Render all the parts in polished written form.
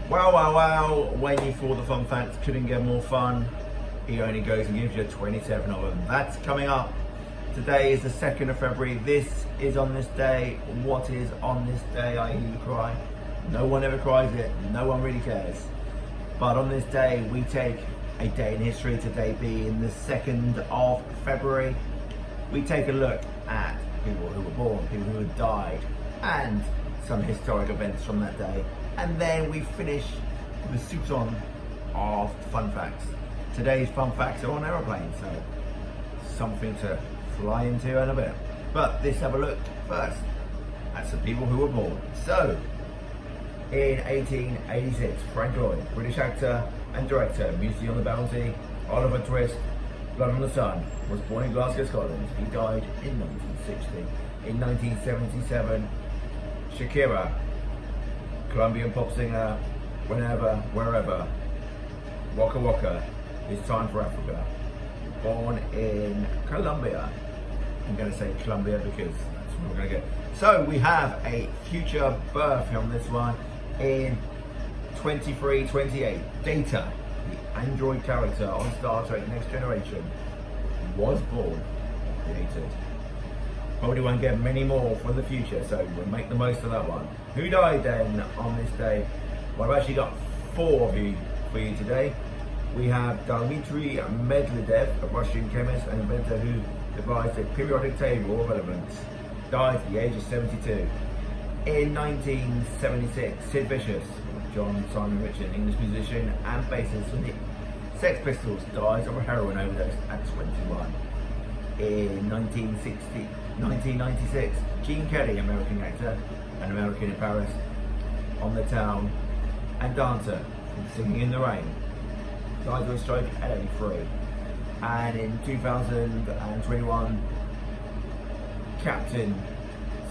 Wow, when you thought the fun facts couldn't get more fun, he only goes and gives you 27 of them. That's coming up. Today is the 2nd of February. This is on this day. What is on this day? I hear you cry. No one ever cries it. No one really cares. But on this day, we take a day in history, today being the 2nd of February. We take a look at people who were born, people who have died, and some historic events from that day. And then we finish with a soup of fun facts. Today's fun facts are on aeroplanes, so something to fly into in a bit. But let's have a look first at some people who were born. So, in 1886, Frank Lloyd, British actor and director, Mutiny on the Bounty, Oliver Twist, Blood on the Sun, was born in Glasgow, Scotland. He died in 1960. In 1977, Shakira, Colombian pop singer, whenever, wherever, Waka Waka, It's Time for Africa. Born in Colombia. I'm going to say Colombia because that's what we're going to get. So we have a future birth on this one in 2328. Data, the android character on Star Trek Next Generation, was born and created. Probably won't get many more for the future, so we'll make the most of that one. Who died then on this day? Well, I've actually got 4 of you for you today. We have Dmitry Medvedev, a Russian chemist and inventor who devised a periodic table of elements. Died at the age of 72. In 1976, Sid Vicious, John Simon Richard, English musician and bassist for the Sex Pistols, dies of a heroin overdose at 21. In 1996, Gene Kelly, American actor and American in Paris, On the Town and dancer from Singing in the Rain, died of a stroke at 83. And in 2021, Captain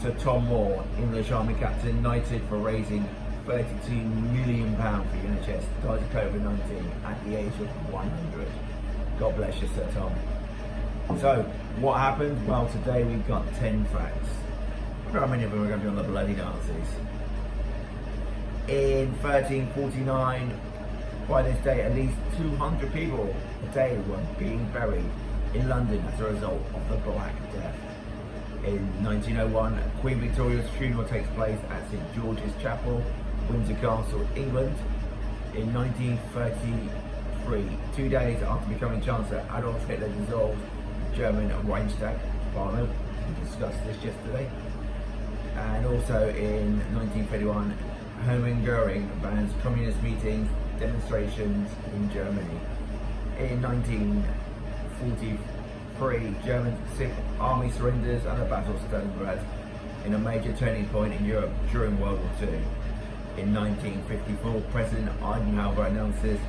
Sir Tom Moore, English Army captain, knighted for raising £32 million for the NHS, died of COVID-19 at the age of 100. God bless you, Sir Tom. So, what happened? Well, today we've got 10 facts. I wonder how many of them are going to be on the bloody Nazis. In 1349, by this day, at least 200 people a day were being buried in London as a result of the Black Death. In 1901, Queen Victoria's funeral takes place at St George's Chapel, Windsor Castle, England. In 1933, 2 days after becoming Chancellor, Adolf Hitler dissolved the German Reichstag Parliament. We discussed this yesterday. And also in 1931, Hermann Goering bans communist meetings, demonstrations in Germany. In 1943, German Sixth Army surrenders at the Battle of Stalingrad, in a major turning point in Europe during World War II. In 1954, President Eisenhower announces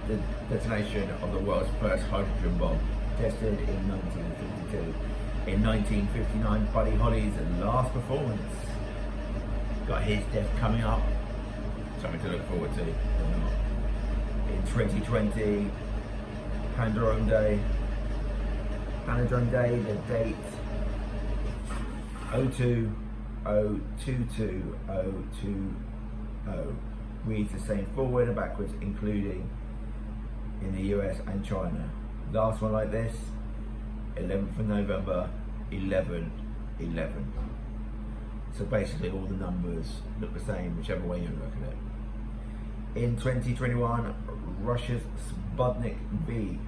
the detonation of the world's first hydrogen bomb, tested in 1952. In 1959, Buddy Holly's last performance. Got his death coming up. Something to look forward to. In 2020, Panadrome Day. Panadrome Day, the date 02/02/020 reads the same forward and backwards, including in the US and China. Last one like this, 11th of November, 11/11. So basically all the numbers look the same, whichever way you look at it. In 2021, Russia's Sputnik V,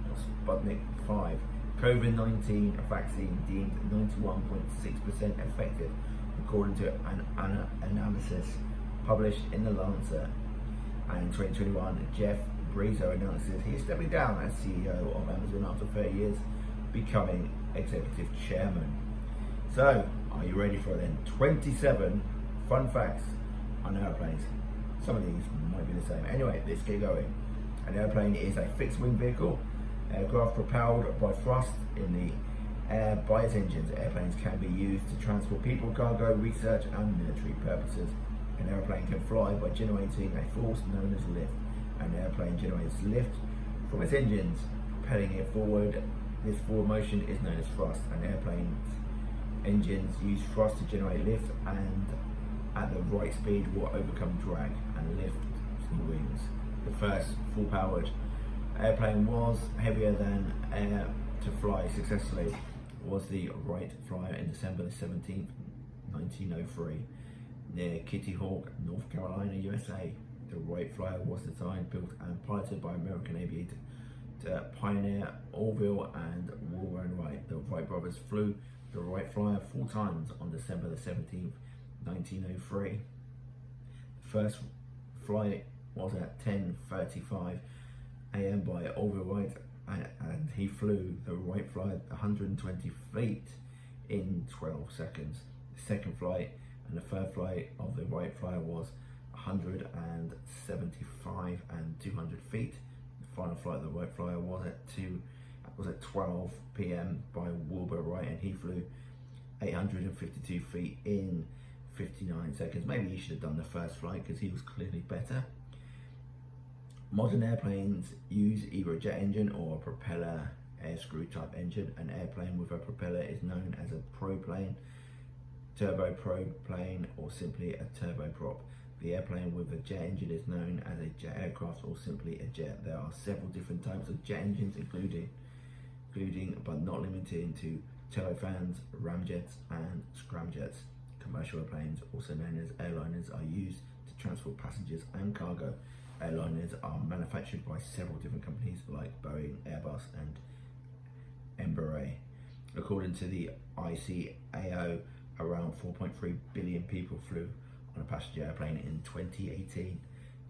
or Sputnik 5, COVID-19 vaccine deemed 91.6% effective, according to an analysis published in The Lancet. And in 2021, Jeff Bezos announces he is stepping down as CEO of Amazon after 30 years, becoming executive chairman. So, are you ready for it then? 27 fun facts on airplanes. Some of these might be the same. Anyway, let's get going. An airplane is a fixed-wing vehicle, aircraft propelled by thrust in the air by its engines. Airplanes can be used to transport people, cargo, research, and military purposes. An airplane can fly by generating a force known as lift. An airplane generates lift from its engines, propelling it forward. This forward motion is known as thrust. An airplane's engines use thrust to generate lift, and at the right speed will overcome drag and lift wings. The first full-powered airplane was heavier than air to fly successfully was the Wright Flyer in December 17th, 1903, near Kitty Hawk, North Carolina, USA. The Wright Flyer was designed, built and piloted by American aviator pioneer Orville and Warren Wright. The Wright brothers flew the Wright Flyer 4 times on December 17th, 1903. The first flight was at 10:35 a.m. by Orville Wright, and he flew the Wright Flyer 120 feet in 12 seconds. The second flight and the third flight of the Wright Flyer was 175 and 200 feet. The final flight of the Wright Flyer was at 12 p.m. by Wilbur Wright, and he flew 852 feet in 59 seconds. Maybe he should have done the first flight because he was clearly better. Modern airplanes use either a jet engine or a propeller air screw type engine. An airplane with a propeller is known as a proplane, turboprop, or simply a turboprop. The airplane with a jet engine is known as a jet aircraft or simply a jet. There are several different types of jet engines, including but not limited to turbofans, ramjets, and scramjets. Commercial airplanes, also known as airliners, are used to transport passengers and cargo. Airliners are manufactured by several different companies like Boeing, Airbus, and Embraer. According to the ICAO, around 4.3 billion people flew on a passenger airplane in 2018.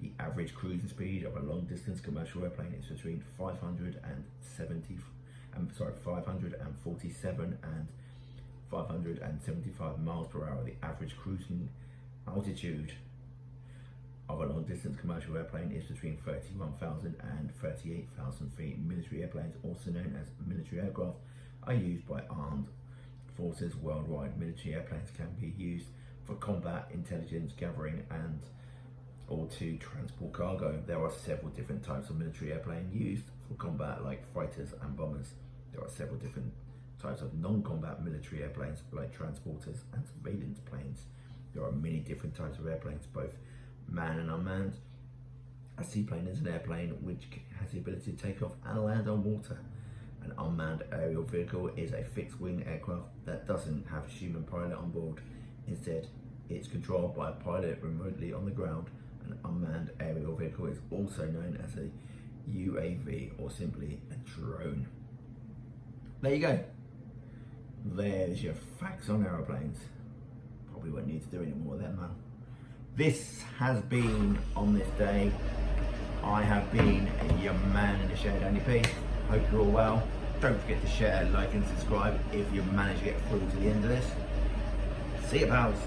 The average cruising speed of a long-distance commercial airplane is between 547 and 575 miles per hour. The average cruising altitude of a long-distance commercial airplane is between 31,000 and 38,000 feet. Military airplanes, also known as military aircraft, are used by armed forces worldwide. Military airplanes can be used for combat, intelligence gathering, and or to transport cargo. There are several different types of military airplane used for combat, like fighters and bombers. There are several different types of non-combat military airplanes, like transporters and surveillance planes. There are many different types of airplanes, both manned and unmanned. A seaplane is an airplane which has the ability to take off and land on water. An unmanned aerial vehicle is a fixed-wing aircraft that doesn't have a human pilot on board. Instead, it's controlled by a pilot remotely on the ground. An unmanned aerial vehicle is also known as a UAV or simply a drone. There you go. There's your facts on aeroplanes. Probably won't need to do any more of them now. This has been On This Day. I have been your man in the shed, Andy P. Hope you're all well. Don't forget to share, like and subscribe if you manage to get through to the end of this. See you, pals.